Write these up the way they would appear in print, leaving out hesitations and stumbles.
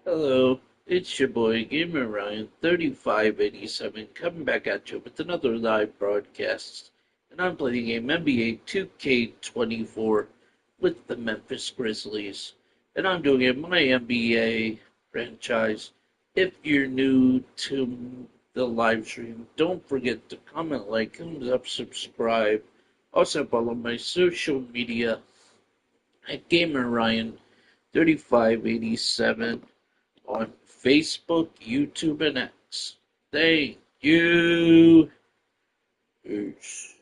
Hello, it's your boy Gamer Ryan 3587 coming back at you with another live broadcast, and I'm playing game NBA 2K24 with the Memphis Grizzlies, and I'm doing it my NBA franchise. If you're new to the live stream, don't forget to comment, like, thumbs up, subscribe. Also follow my social media at Gamer Ryan 3587 on Facebook, YouTube, and X. Thank you. Peace.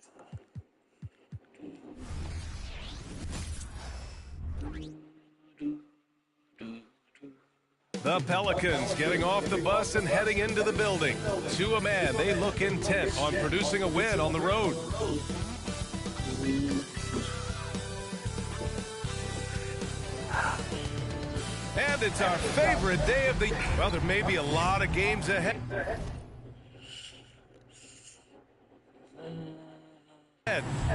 The Pelicans getting off the bus and heading into the building. To a man, they look intent on producing a win on the road. And it's our favorite day of the... Well, there may be a lot of games ahead.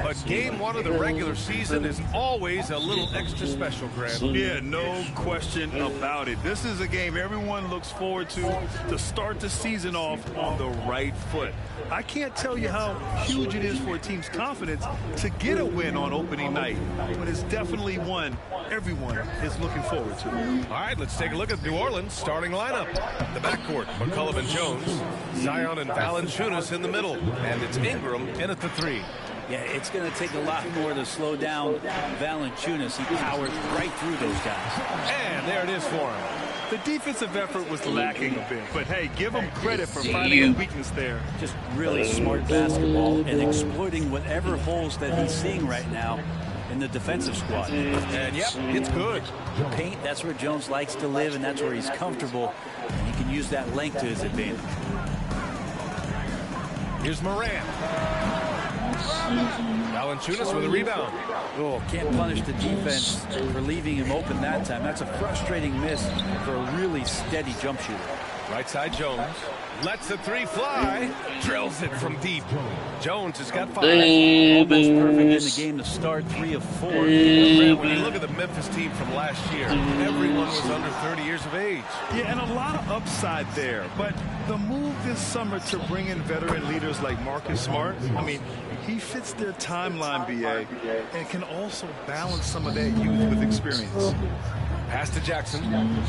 But game one of the regular season is always a little extra special, Grant. Yeah, no question about it. This is a game everyone looks forward to start the season off on the right foot. I can't tell you how huge it is for a team's confidence to get a win on opening night, but it's definitely one everyone is looking forward to. All right, let's take a look at New Orleans' starting lineup. The backcourt, McCollum and Jones, Zion and Valanciunas in the middle, and it's Ingram in at the three. Yeah, it's going to take a lot more to slow down Valanciunas. He powered right through those guys. And there it is for him. The defensive effort was lacking a bit, but hey, give him credit for finding a weakness there. Just really smart basketball and exploiting whatever holes that he's seeing right now in the defensive squad. And yep, it's good. Paint, that's where Jones likes to live, and that's where he's comfortable. And he can use that length to his advantage. Here's Morant. Valanciunas with a rebound. Oh, can't punish the defense for leaving him open that time. That's a frustrating miss for a really steady jump shooter. Right side Jones. Lets the three fly. Drills it from deep. Jones has got 5. Almost perfect in the game to start, 3 of 4. When you look at the Memphis team from last year, everyone was under 30 years of age. Yeah, and a lot of upside there. But the move this summer to bring in veteran leaders like Marcus Smart, I mean, he fits their timeline, BA, and can also balance some of that youth with experience. Pass to Jackson.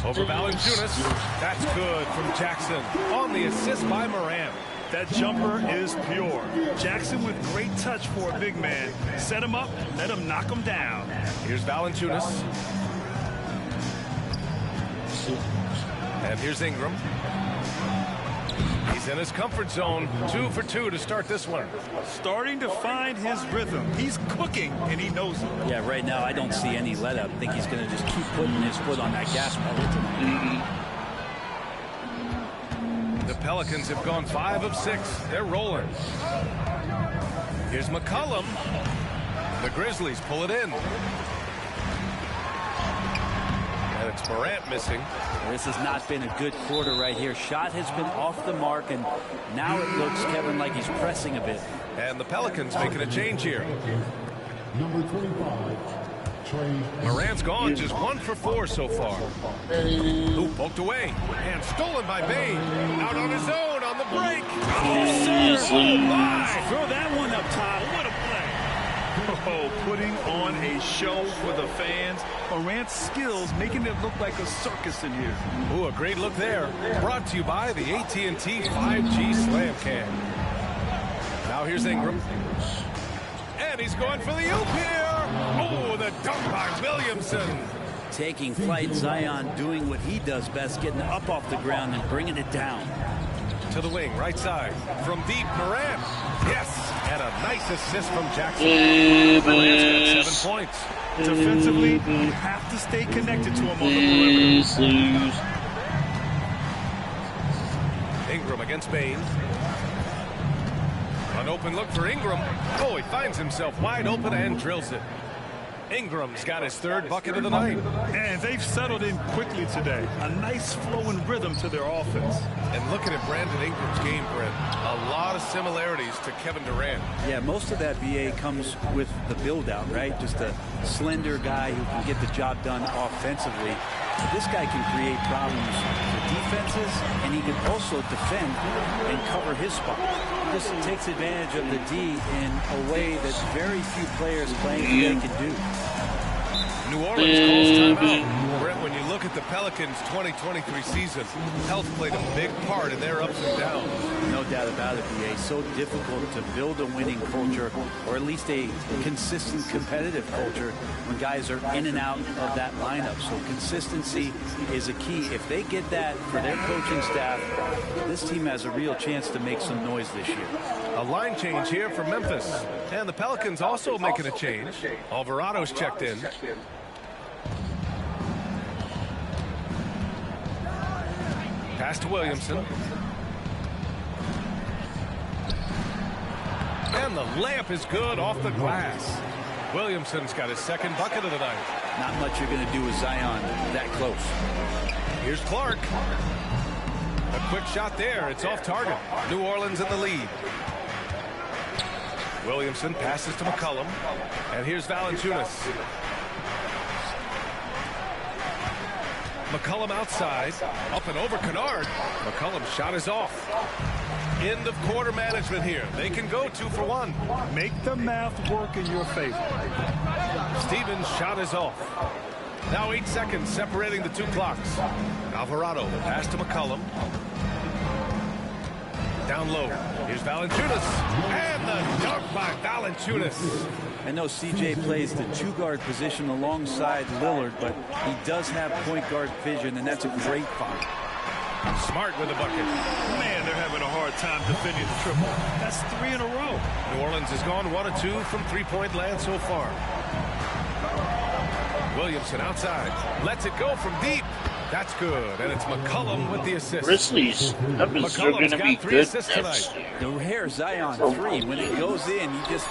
Over Valanciunas. That's good from Jackson. On the assist by Morant. That jumper is pure. Jackson with great touch for a big man. Set him up, let him knock him down. Here's Valanciunas. And here's Ingram. He's in his comfort zone. 2 for 2 to start this one. Starting to find his rhythm. He's cooking, and he knows it. Yeah, right now I don't see any let up. I think he's going to just keep putting his foot on that gas pedal tonight. The Pelicans have gone 5 of 6. They're rolling. Here's McCollum. The Grizzlies pull it in. And it's Morant missing. This has not been a good quarter right here. Shot has been off the mark, and now it looks, Kevin, like he's pressing a bit. And the Pelicans making a change here. Number 25, Trey. Morant's gone, just 1 for 4 so far. Ooh, poked away. And stolen by Bane. Out on his own on the break. Oh, sir. Oh, my. Throw that one up top. What a play. Oh, putting on a show for the fans. Morant's skills making it look like a circus in here. Ooh, a great look there. Brought to you by the AT&T 5G Slam Cam. Now here's Ingram. And he's going for the oop here. Oh, the dunk by Williamson. Taking flight, Zion doing what he does best, getting up off the ground and bringing it down. To the wing, right side. From deep, Morant. Yes, and a nice assist from Jackson. Morant's got 7 points. Defensively, you have to stay connected to him on the perimeter. Ingram against Bane. An open look for Ingram. Oh, he finds himself wide open and drills it. Ingram's got his third bucket of the night. And they've settled in quickly today. A nice flowing rhythm to their offense. And looking at Brandon Ingram's game, Brent, a lot of similarities to Kevin Durant. Yeah, most of that BA comes with the build-out, right? Just a slender guy who can get the job done offensively. But this guy can create problems for defenses, and he can also defend and cover his spot. Just takes advantage of the D in a way that very few players playing today can do. New Orleans calls timeout. Brent, when you look at the Pelicans' 2023 season, health played a big part in their ups and downs. No doubt about it, BA. So difficult to build a winning culture, or at least a consistent competitive culture, when guys are in and out of that lineup. So consistency is a key. If they get that for their coaching staff, this team has a real chance to make some noise this year. A line change here for Memphis. And the Pelicans also making a change. Alvarado's checked in. Pass to Williamson. And the layup is good off the glass. Williamson's got his second bucket of the night. Not much you're going to do with Zion that close. Here's Clark. A quick shot there. It's off target. New Orleans in the lead. Williamson passes to McCollum. And here's Valanciunas. McCollum outside. Up and over Kennard. McCollum's shot is off. End of quarter management here. They can go 2 for 1. Make the math work in your favor. Stevens' shot is off. Now 8 seconds separating the two clocks. Alvarado pass to McCollum. Down low. Here's Valanciunas. And the dunk by Valanciunas. I know CJ plays the two-guard position alongside Lillard, but he does have point guard vision, and that's a great find. Smart with the bucket. Man, they're having a hard time defending the triple. That's 3 in a row. New Orleans has gone 1 of 2 from three-point land so far. Williamson outside. Lets it go from deep. That's good. And it's McCollum with the assist. Grizzlies, are going to be good next year. The rare Zion 3, when it goes in, you just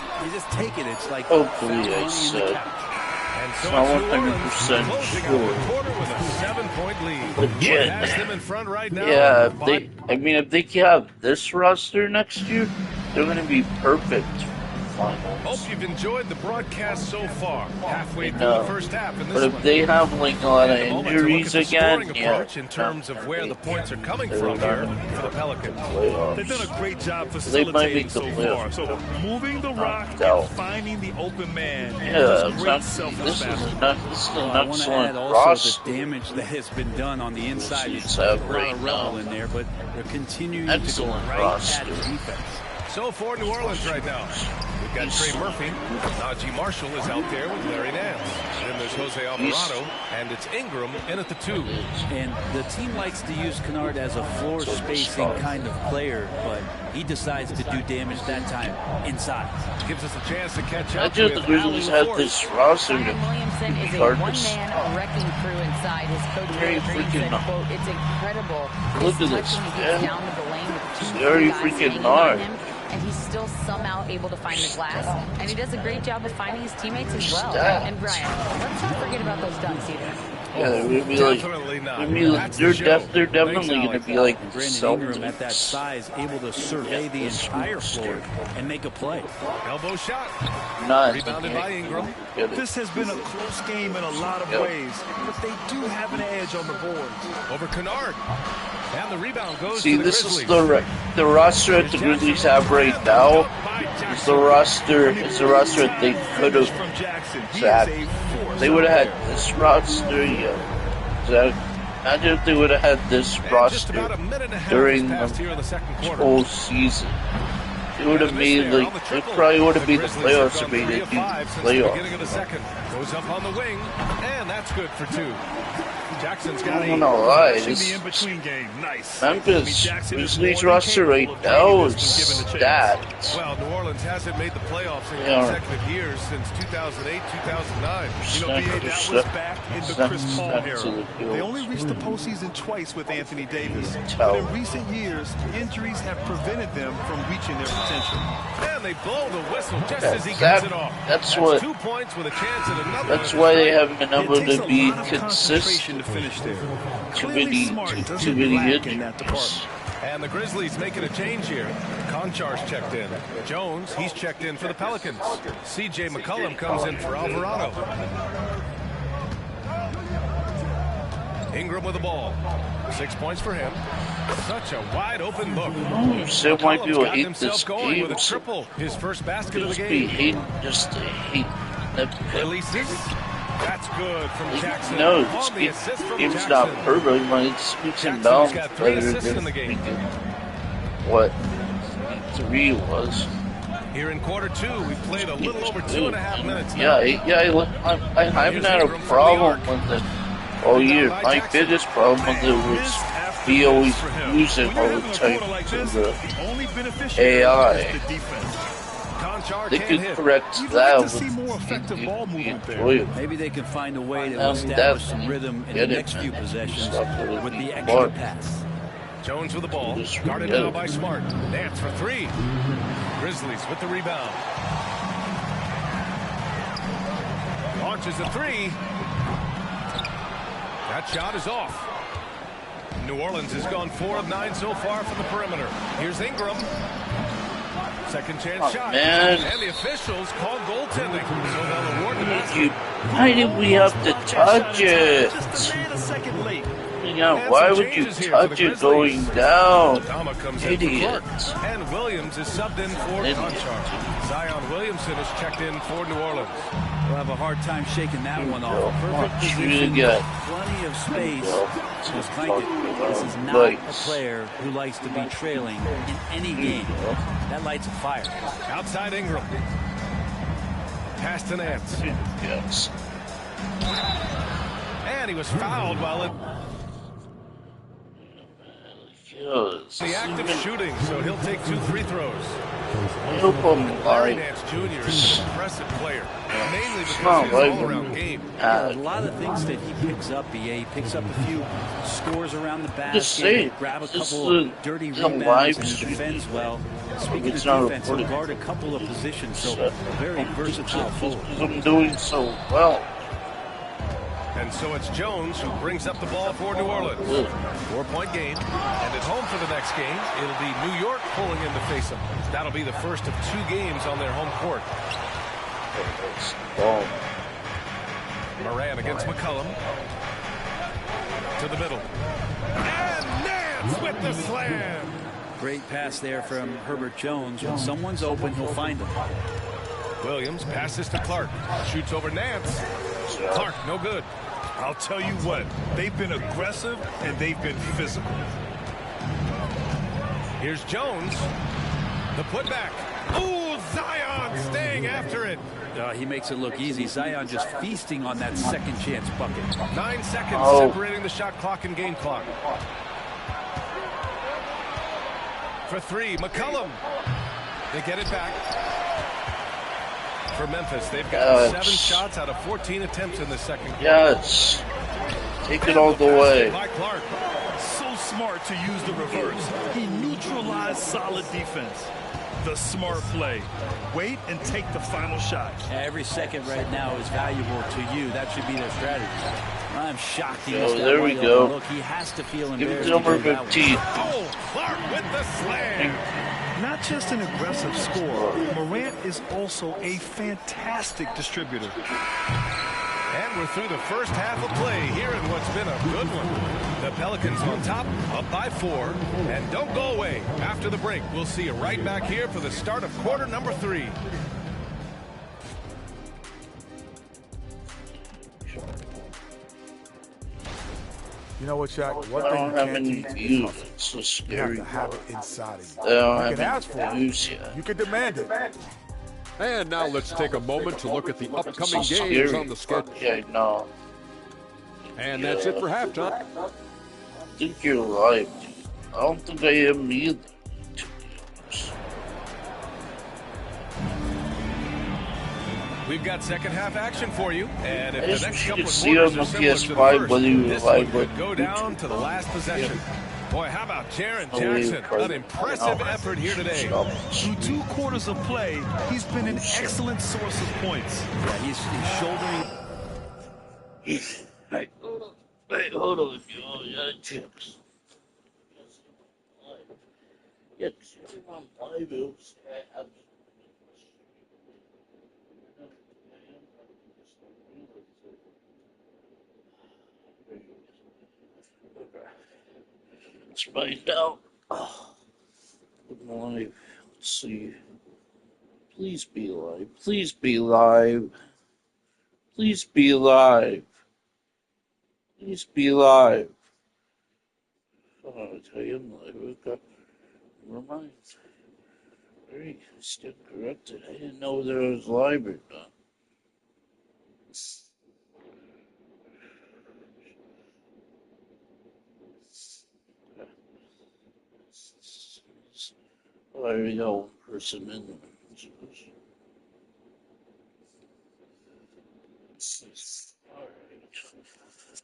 take it. It's like hopefully I And said. so I'm it's New Orleans 100% closing out sure. the quarter with a 7-point lead. Legit. Has them in front right now. Yeah, if they have this roster next year, they're going to be perfect finals. Hope you've enjoyed the broadcast so far. Halfway through the first half in this But if one. they have like a lot of Take a moment to look injuries at the scoring again, yeah, approach in terms of where the points are coming from here for the Pelicans. They've done a great job They might facilitating make the so far. playoffs. So moving the rock doubt. and finding the open man. Yeah, Just great exactly. This is self-establishment. an I want to add excellent also roster. the damage that has been done on the inside. Grizzlies There's have a lot right of rebel now. in there, but they're continuing to go Excellent right roster. at defense. So for New Orleans right now, we've got Trey Murphy. Najee Marshall is out there with Larry Nance. Then there's Jose Alvarado, and it's Ingram in at the 2. And the team likes to use Kennard as a floor spacing kind of player, but he decides to do damage that time inside. Gives us a chance to catch I up just with the Grizzlies Allen have this roster Zion to Williamson is a guard this. one-man wrecking crew inside. His coach Very Green freaking said, quote, "It's incredible. Look His at this, touch when he gets man. down to the lane with two Very guys freaking hanging hard. on him, and he's still somehow able to find the glass. And he does a great job of finding his teammates as well. Stats. And Brian, let's not forget about those dunks either. Yeah, they're gonna be like, Definitely not. That's they're the show. definitely gonna be like And Brandon Ingram at that Celtics. size, able to survey the entire floor and make a play. Elbow shot. Not Rebounded by Ingram. Get it. This has been a close game in a lot of Yep. ways, but they do have an edge on the board. Over Kennard. And the rebound goes See, to the this Grizzlies. is the roster that the Grizzlies have right now. Is the roster that they could have From Jackson, he had. is a force They would have out had this roster. Yeah. So, imagine if they would have had this And just roster about a minute and a half during has passed the here in the second quarter. whole season. It would have made it probably would have made the playoffs if they didn't do the Beginning of the playoffs. second. Goes up on the wing, and that's good for 2. Jackson's got I'm 8. not lie, in the this in-between game. Nice. Memphis Jackson is Grizzlies more than roster right capable of now getting this is when given the chance. stacked. Well, New Orleans hasn't made the playoffs in Yeah. consecutive years since 2008, 2009. You know, BA, that was back in the Chris Paul era. They only reached the postseason twice with Anthony Davis. But in recent years, injuries have prevented them from reaching their potential. And they blow the whistle just as he gets it off. That's what. 2 points with a chance at another. That's why they haven't been able It takes to a be lot of consistent. concentration to finish there. Too Clearly many, Smart too doesn't many lack in that injuries. department. And the Grizzlies making a change here. Konchar's checked in. Jones, he's checked in for the Pelicans. C.J. McCollum comes in for Alvarado. Ingram with the ball. 6 points for him. Such a wide open look. Oh, so why McCollum's people got hate himself this going game? with a triple. His first basket of the Just be game. hating, just to hate. Releases. That's good from Jackson. No, On the assist from game's Jackson. not perfect, but it speaks in Jackson's bounds got 3 better assists in than the game. what 3 was. Here in quarter 2, we've played a little over 2.5 minutes now. I haven't had a problem with it all year. My biggest problem with it was he always losing all the time to the AI. They could correct that to see more effective ball movement there. Maybe they can find a way to establish some rhythm in the next few possessions with the extra pass. Jones with the ball. Guarded now by Smart. Nance for 3. Grizzlies with the rebound. Launches a 3. That shot is off. New Orleans has gone 4 of 9 so far from the perimeter. Here's Ingram. Second chance shot. Man. And the officials call goaltending. So they'll award the basket. Why did we have to touch it? Just a man a second late. Yeah, why would you touch it going down? Dama comes in for Idiot. Clark. And Williams is subbed in for Conchar. Zion Williamson is checked in for New Orleans. We'll have a hard time shaking that one off. Perfect What you position, got? plenty of space. Just clank it. This is not a player who likes to be trailing in any game. That lights a fire. Outside Ingram. Pass to Nance. Yes. And he was fouled while in Yes. the act of shooting, so he'll take 2 free throws. I hope I'm Larry lying. Nance Jr. is an impressive player, mainly because not of his like all-around game. A lot of things that he picks up, BA. He picks up a few scores around the Just say basket, grab a this couple is of dirty it's a live rebounds, and stream. defends well. Speaking It's of not defense, he'll recorded. guard a couple of positions, so very versatile forward. Because I'm doing so well. And so it's Jones who brings up the ball for New Orleans. 4-point game. And at home for the next game, it'll be New York pulling in to face them. That'll be the first of 2 games on their home court. Moran against McCollum. To the middle. And Nance with the slam. Great pass there from Herbert Jones. When someone's open, he'll find them. Williams passes to Clark. Shoots over Nance. Clark, no good. I'll tell you what, they've been aggressive and they've been physical. Here's Jones. The putback. Ooh, Zion staying after it. He makes it look easy. Zion just feasting on that second chance bucket. 9 seconds separating the shot clock and game clock. For 3, McCollum. They get it back. For Memphis, they've got 7 shots out of 14 attempts in the second quarter. Yes. Take it all the way. By Clark. So smart to use the reverse. He neutralized solid defense. The smart play. Wait and take the final shot. Every second right now is valuable to you. That should be their strategy. I'm shocked he missed that there we wide go. open look. He has to feel Give it embarrassed. to number do that one. 15. Oh, Clark with the slam. Not just an aggressive scorer, Morant is also a fantastic distributor. And we're through the first half of play here in what's been a good one. The Pelicans on top, up by 4. And don't go away. After the break, we'll see you right back here for the start of quarter number 3. You know what, Shaq? One I thing don't you have can't any teach views. is It's so you have scary. to have it inside of I you. don't You have can ask for any it. views yet. You can demand it. And now let's take a moment to look at the It's upcoming so games scary. on the schedule. Yeah, no. And that's it for halftime. I think you're lying, dude. I don't think I am either. To be honest. We've got second half action for you. And if I the just next wish you couple could of see quarters on are the similar to the PS5 first, whether you this live one could with go down to the last possession. Boy, how about Jaren Jackson? An impressive effort here today. Through 2 quarters of play, he's been an excellent source of points. Yeah, he's shouldering. Hey, hold on, y'all. Chips. Yeah, chips on playbills. Let's find out. Live. Let's see. Please be live. Please be live. Please be live. Please be live. Oh, I'll tell you I'm live. Okay. Never mind. Very still corrected. I didn't know whether I was live or not. Oh, there we go. One person in there.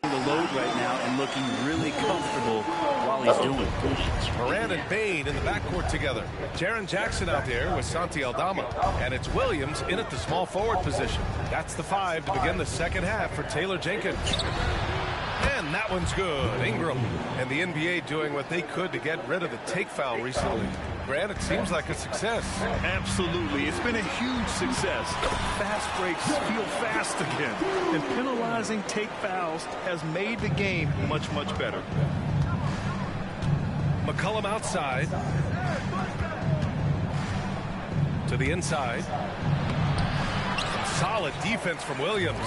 The load right now and looking really comfortable while he's doing it. Moran and Bain in the backcourt together. Jaren Jackson out there with Santi Aldama. And it's Williams in at the small forward position. That's the 5 to begin the second half for Taylor Jenkins. And that one's good. Ingram and the NBA doing what they could to get rid of the take foul recently. Grant, it seems like a success. Absolutely. It's been a huge success. Fast breaks feel fast again. And penalizing take fouls has made the game much, much better. McCollum outside. To the inside. Solid defense from Williams.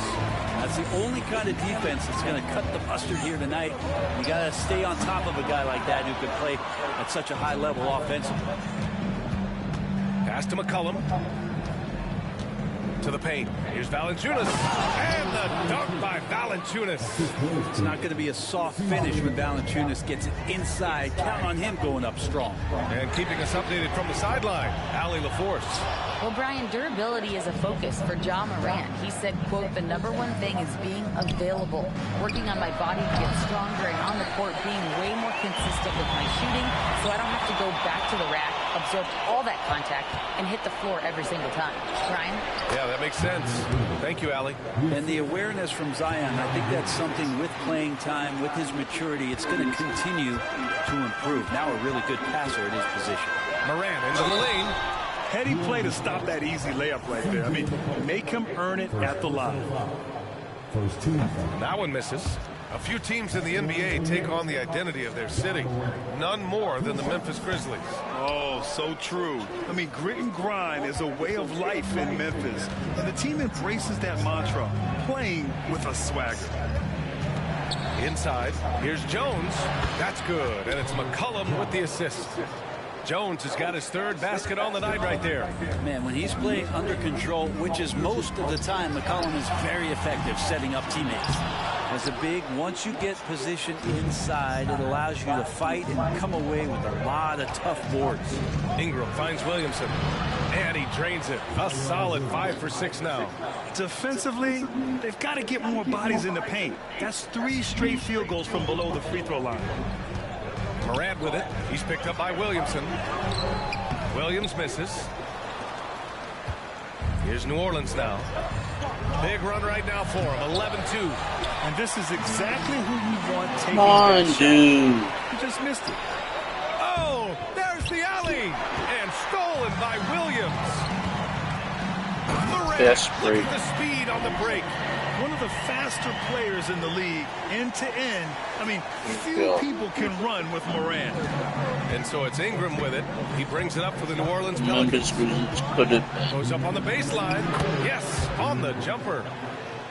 That's the only kind of defense that's going to cut the mustard here tonight. You got to stay on top of a guy like that who can play at such a high level offensively. Pass to McCollum. To the paint. Here's Valanciunas. And the dunk by Valanciunas. It's not going to be a soft finish when Valanciunas gets it inside. Count on him going up strong. And keeping us updated from the sideline, Allie LaForce. Well, Brian, durability is a focus for Ja Morant. He said, quote, "The #1 thing is being available, working on my body to get stronger, and on the court being way more consistent with my shooting so I don't have to go back to the rack, absorb all that contact, and hit the floor every single time." Brian? Yeah, that makes sense. Thank you, Allie. And the awareness from Zion, I think that's something with playing time, with his maturity, it's going to continue to improve. Now a really good passer at his position. Moran into the lane. Heady play to stop that easy layup right there. I mean, make him earn it at the line. First team. That one misses. A few teams in the NBA take on the identity of their city. None more than the Memphis Grizzlies. Oh, so true. I mean, grit and grind is a way of life in Memphis. And the team embraces that mantra, playing with a swagger. Inside, here's Jones. That's good, and it's McCollum with the assist. Jones has got his 3rd basket on the night right there. Man, when he's playing under control, which is most of the time, McCollum is very effective setting up teammates. As a big, once you get positioned inside, it allows you to fight and come away with a lot of tough boards. Ingram finds Williamson, and he drains it. A solid 5 for 6 now. Defensively, they've got to get more bodies in the paint. That's 3 straight field goals from below the free throw line. Morant with it. He's picked up by Williamson. Williams misses. Here's New Orleans now. Big run right now for him. 11-2. And this is exactly who you want taking Come on, that dude. shot. You just missed it. Oh, there's the alley. And stolen by Williams. Morant, Best look break. at the speed on the break. One of the faster players in the league, end to end. I mean, few Yeah. people can run with Morant. And so it's Ingram with it. He brings it up for the New Orleans Memphis Pelicans. Grizzlies put it. Goes up on the baseline. Yes, on the jumper.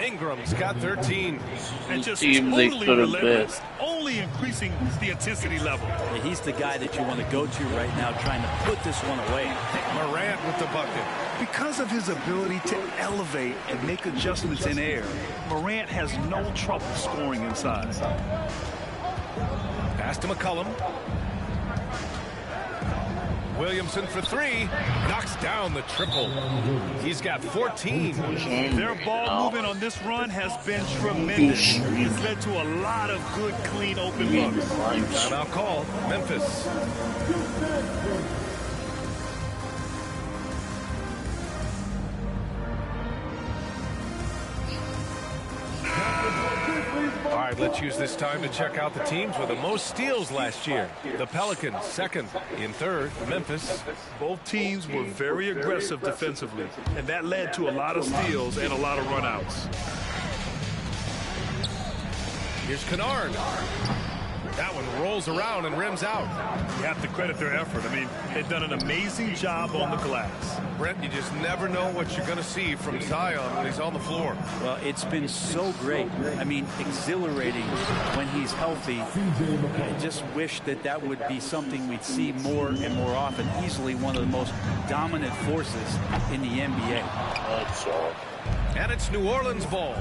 Ingram's got 13. And just Team they totally could have relentless, bet. only increasing the intensity level. Yeah, he's the guy that you want to go to right now, trying to put this one away. Morant with the bucket. Because of his ability to elevate and make adjustments in air, Morant has no trouble scoring inside. Pass to McCollum. Williamson for three. Knocks down the triple. He's got 14. Their ball movement on this run has been tremendous. It's led to a lot of good, clean, open looks. Timeout call, Memphis. All right, let's use this time to check out the teams with the most steals last year. The Pelicans, second. In third, Memphis. Both teams were very aggressive defensively, and that led to a lot of steals and a lot of runouts. Here's Kennard. That one rolls around and rims out. You have to credit their effort. I mean, they've done an amazing job on the glass. Brent, you just never know what you're going to see from Zion when he's on the floor. Well, it's been so great. I mean, exhilarating when he's healthy. I just wish that would be something we'd see more and more often. Easily one of the most dominant forces in the NBA. And it's New Orleans ball.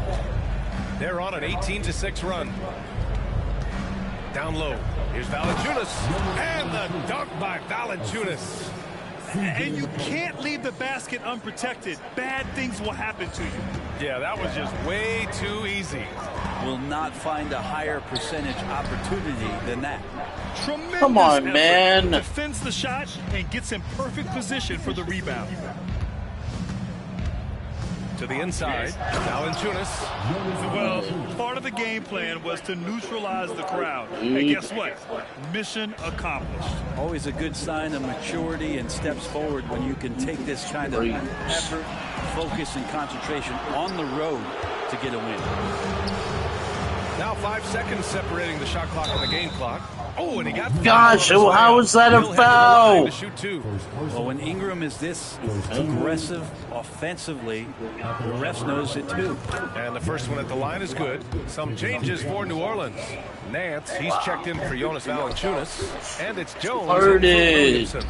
They're on an 18-6 run. Down low. Here's Valanciunas. And the dunk by Valanciunas. And you can't leave the basket unprotected. Bad things will happen to you. Yeah, that was just way too easy. Will not find a higher percentage opportunity than that. Tremendous Come on, effort. man. Defends the shot and gets in perfect position for the rebound. To the inside. Valanciunas. Well, part of the game plan was to neutralize the crowd. And guess what? Mission accomplished. Always a good sign of maturity and steps forward when you can take this kind of effort, focus, and concentration on the road to get a win. Now 5 seconds separating the shot clock and the game clock. Oh, and he got... Gosh, how was that a foul? To shoot two. Well, when Ingram is this aggressive offensively, the refs knows it too. And the first one at the line is good. Some changes for New Orleans. Nance, he's checked in for Jonas Valanciunas. And it's Jones. Williamson.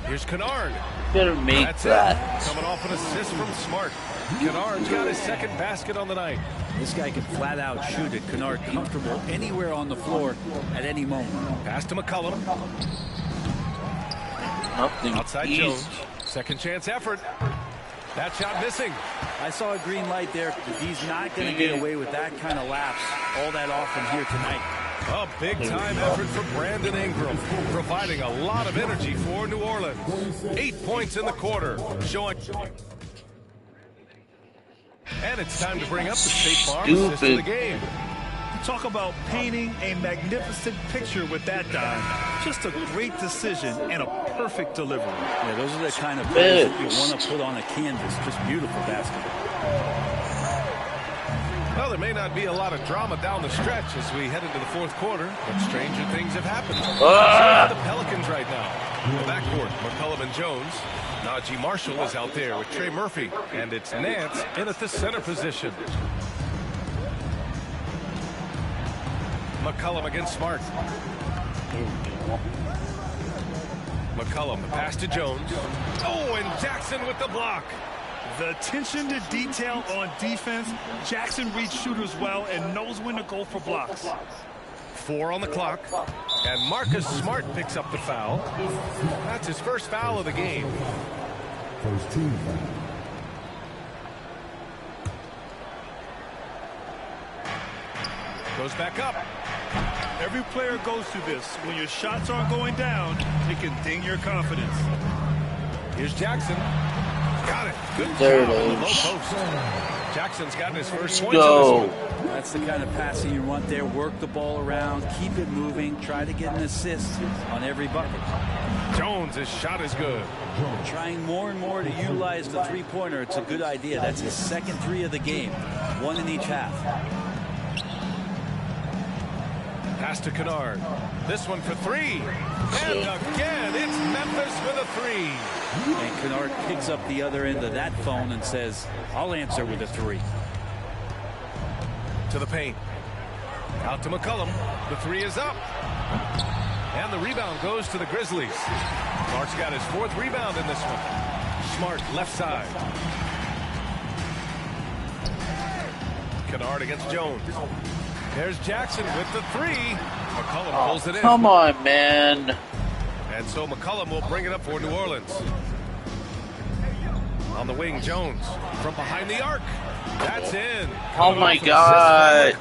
Here's Kennard. Better make That's that. it. Coming off an assist from Smart. Kennard's got his second basket on the night. This guy can flat out shoot it. Kennard comfortable anywhere on the floor at any moment. Pass to McCollum. Nothing Outside easy. Jones. Second chance effort. That shot missing. I saw a green light there. He's not going to get away with that kind of lapse all that often here tonight. A big-time effort for Brandon Ingram, providing a lot of energy for New Orleans. 8 points in the quarter, showing... And it's time to bring up the State Farm assist of the game. Talk about painting a magnificent picture with that dive. Just a great decision and a perfect delivery. Yeah, those are the kind of plays that you want to put on a canvas. Just beautiful basketball. Well, there may not be a lot of drama down the stretch as we head into the fourth quarter, but stranger things have happened. So the Pelicans right now. In the backcourt, McCollum and Jones. Najee Marshall is out there with Trey Murphy, and it's Nance in at the center position. McCollum against Smart. McCollum, the pass to Jones. Oh, and Jackson with the block. The attention to detail on defense. Jackson reads shooters well and knows when to go for blocks. 4 on the clock. And Marcus Smart picks up the foul. That's his first foul of the game. First team foul. Goes back up. Every player goes through this. When your shots aren't going down, it can ding your confidence. Here's Jackson. Got it. Good There job it on the low is. post. Jackson's gotten his first points Go. in this one. That's the kind of passing you want there. Work the ball around, keep it moving, try to get an assist on every bucket. Jones, his shot is good. Trying more and more to utilize the three-pointer. It's a good idea. That's his second three of the game. One in each half. Pass to Kennard. This one for 3. And again, it's Memphis with a 3. And Kennard picks up the other end of that phone and says, I'll answer with a 3. To the paint. Out to McCollum. The 3 is up. And the rebound goes to the Grizzlies. Smart's got his 4th rebound in this one. Smart left side. Kennard against Jones. There's Jackson with the 3. McCollum pulls it in. Come on, man. And so McCollum will bring it up for New Orleans. On the wing, Jones from behind the arc. That's in. Oh my God.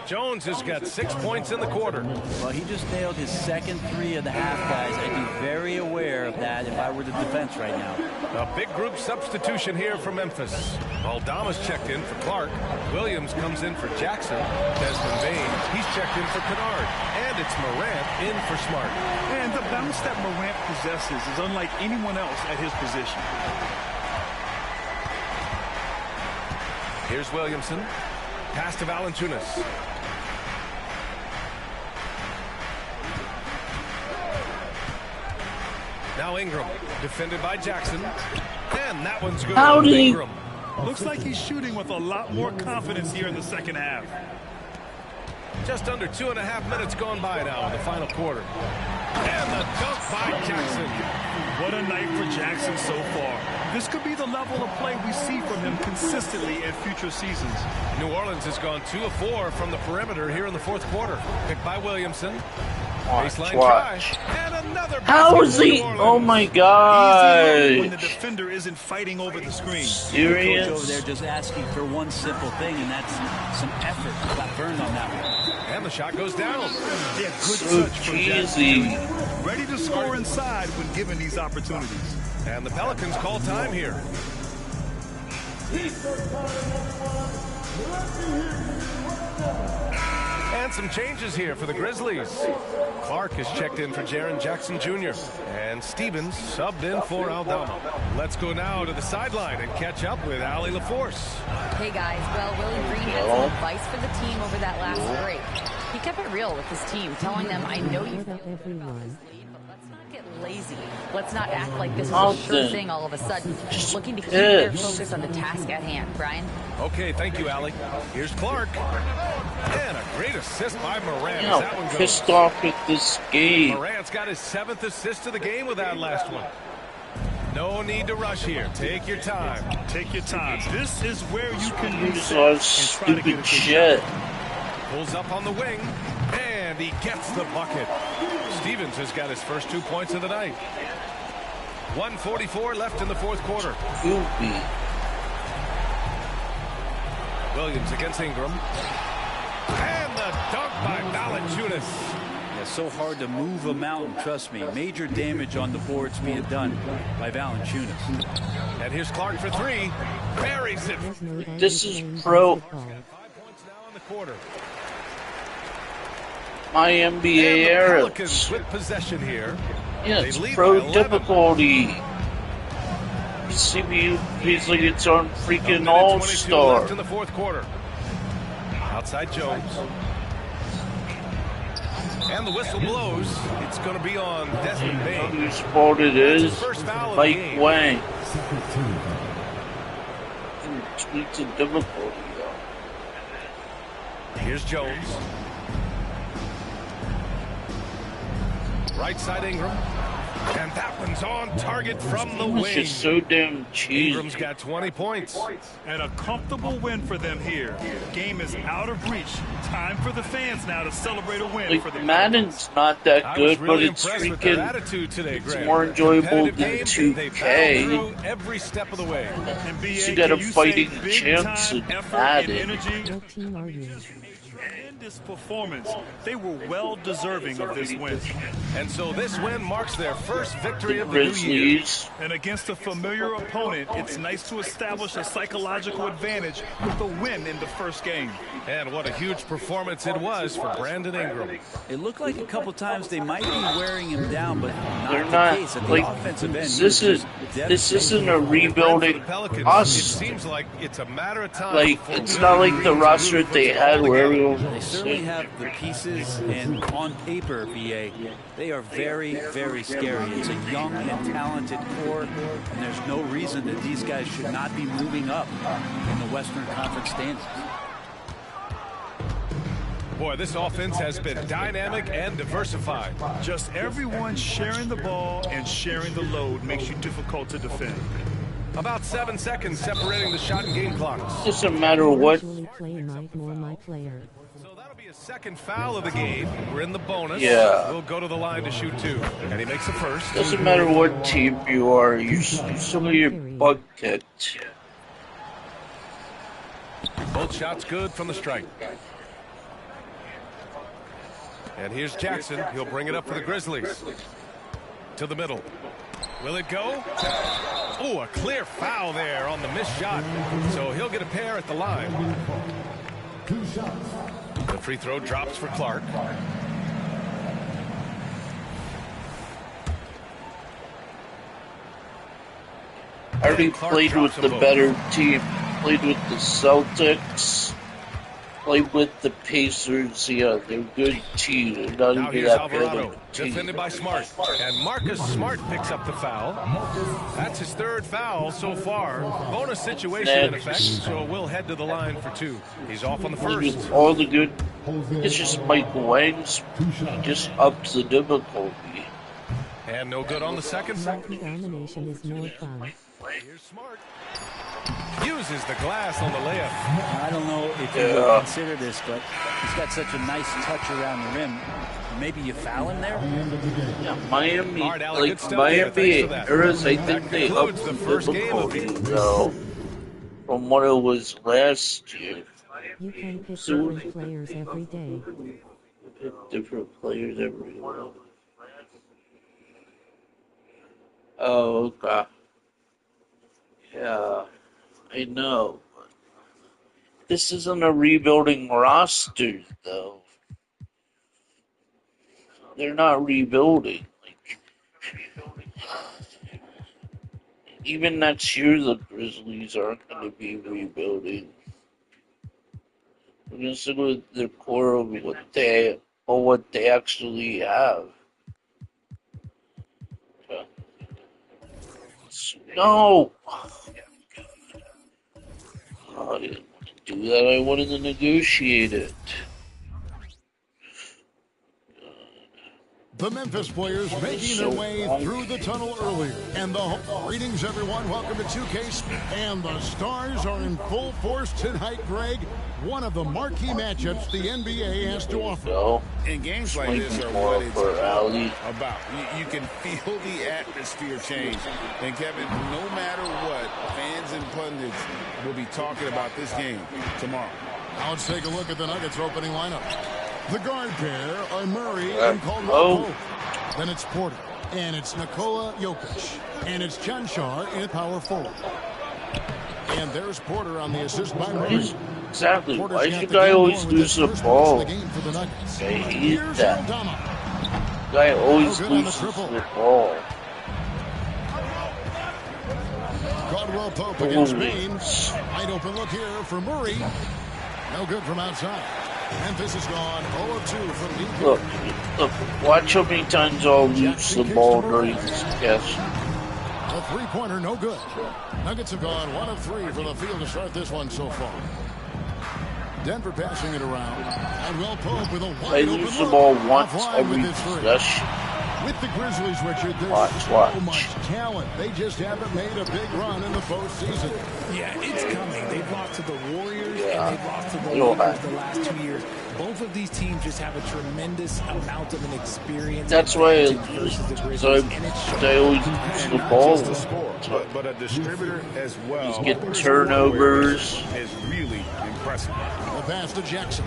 Jones has got 6 points in the quarter. Well, he just nailed his second three of the half, guys. I'd be very aware of that if I were the defense right now. A big group substitution here for Memphis. Aldama's checked in for Clark. Williams comes in for Jackson. Desmond Bain, he's checked in for Kennard. And it's Morant in for Smart. And the bounce that Morant possesses is unlike anyone else at his position. Here's Williamson. Pass to Valanciunas. Now Ingram, defended by Jackson. And that one's good. Howdy. Ingram. Looks like he's shooting with a lot more confidence here in the second half. Just under 2.5 minutes gone by now in the final quarter. And the dunk by Jackson. What a night for Jackson so far. This could be the level of play we see from him consistently in future seasons. New Orleans has gone 2 of 4 from the perimeter here in the fourth quarter. Picked by Williamson. Baseline try. And another. How is he? Oh my God. Easy when the defender isn't fighting over the screen. Serious? Coach over there just asking for one simple thing, and that's some effort. Got burned on that one. And the shot goes down. Yeah, good So touch from cheesy. Jackson. Ready to score inside when given these opportunities. And the Pelicans call time here. And some changes here for the Grizzlies. Clark is checked in for Jaren Jackson Jr. And Stevens subbed in for Aldama. Let's go now to the sideline and catch up with Allie LaForce. Hey guys, well, Willie Green had some advice for the team over that last break. He kept it real with his team, telling them, I know you feel good about this lead, but let's not get lazy. Let's not act like this is a sure thing all of a sudden. Just looking to keep their focus on the task at hand. Brian? Okay, thank you, Allie. Here's Clark. And a great assist by Morant. You know, That one goes. pissed off at this game. Morant's got his 7th assist of the game with that last one. No need to rush here. Take your time. Take your time. This is where you can Use reset our and try to get a stupid good shit. shot. Pulls up on the wing. And he gets the bucket. Stevens has got his first 2 points of the night. 1:44 left in the fourth quarter. Goofy. Williams against Ingram. And the dunk by Valanciunas. Yeah, so hard to move a mountain, trust me. Major damage on the boards being done by Valanciunas. And here's Clark for 3. Buries it. This is pro. 5 points now in the quarter. My NBA era. Pelicans with possession here. Yeah, They it's lead pro by 11. difficulty. CBU feels like it's on freaking 1:22 all-star. left in the fourth quarter. Outside Jones. And the whistle blows. It's going to be on Desmond Bain. Whose fault it That's is? his first foul of the Mike game. Wang. Tweets of difficulty, though. Here's Jones. Right side Ingram. And that one's on target from the It's wing. just so damn cheesy. Ingram's got 20 points. And a comfortable win for them here. Game is out of reach. Time for the fans now to celebrate a win for Like, the Madden's not that I was good, really but it's impressed with their freaking attitude today, it's Greg. more enjoyable Competitive than game, 2K. They battled through every step of the way. You got a fighting chance in Madden. Tremendous performance. They were well deserving of this win. And so this win marks their first victory of the new year. Grizzlies. And against a familiar opponent, it's nice to establish a psychological advantage with a win in the first game. And what a huge performance it was for Brandon Ingram. It looked like a couple times they might be wearing him down, but They're not not the case at the like offensive end. this isn't a For rebuilding the Pelicans, it us. seems like it's a matter of time. Like before it's Willie not like the Green's roster group that they puts it had all where together. everyone They was certainly sick. have the pieces, and on paper, VA, they are very, very scary. It's a young and talented core, and there's no reason that these guys should not be moving up in the Western Conference standings. Boy, this offense has been dynamic and diversified. Just everyone sharing the ball and sharing the load makes you difficult to defend. About 7 seconds separating the shot and game clocks. Doesn't matter what. So that'll be a second foul of the game. We're in the bonus. Yeah. We'll go to the line to shoot 2. And he makes the first. Doesn't matter what team you are, you still get your butt kicked. Both shots good from the strike. And here's Jackson. He'll bring it up for the Grizzlies. To the middle. Will it go? Oh, a clear foul there on the missed shot. So he'll get a pair at the line. The free throw drops for Clark. I already played with the better team. Played with the Celtics. Played with the Pacers. Yeah, they're a good team. They're not Now even here's that Alvarado, bad of a team. defended by Smart. And Marcus Smart picks up the foul. That's his 3rd foul so far. Bonus situation in effect, so we'll head to the line for 2. He's off on the first. With all the good, it's just Michael Wang's. He just ups the difficulty. And no good on the second. Domination is more fun. Here's Smart. Uses the glass on the layup. I don't know if you would consider this, but he's got such a nice touch around the rim. Maybe you foul him there? Yeah, Miami, All right, Alec, like good stuff Miami there. Thanks for that. Eras, I think they upped concludes the the first game of difficulty though from what it was last year. You can pick different players every day. Pick different players every day. Oh, okay. Yeah, I know. This isn't a rebuilding roster, though. They're not rebuilding. Like, even next year, the Grizzlies aren't going to be rebuilding. We're going to stick with the core of what they actually have. Okay. No! I didn't want to do that. I wanted to negotiate it. The Memphis players making their way through the tunnel earlier. And greetings, everyone. Welcome to 2K. And the Stars are in full force tonight, Greg. One of the marquee matchups the NBA has to offer. And games like this are what it's about. You can feel the atmosphere change. And, Kevin, no matter what, fans and pundits will be talking about this game tomorrow. Now let's take a look at the Nuggets opening lineup. The guard pair are Murray and Caldwell Pope. Then it's Porter. And it's Nikola Jokic. And it's Chanchar in power forward. And there's Porter on the assist by Murray. Exactly. Why should I always lose the ball? I hate that. Guy always loses the ball. Caldwell Pope against Baines. Wide open look here for Murray. No good from outside. Memphis is gone 0-2 from deep. Look, watch how many times I'll lose the ball during this catch. A three-pointer, no good. Nuggets have gone 1 of 3 from the field to start this one so far. Denver passing it around. Caldwell Pope with a wide open lose the ball once every possession. With the Grizzlies, Richard, there's so much talent. They just haven't made a big run in the postseason. Yeah, it's coming. They've lost to the Warriors and they've lost to the Lakers the last 2 years. Both of these teams just have a tremendous amount of an experience. That's why I always lose the ball. Not just a score, but a distributor as well. Just get turnovers. Is really impressive. The pass to Jackson.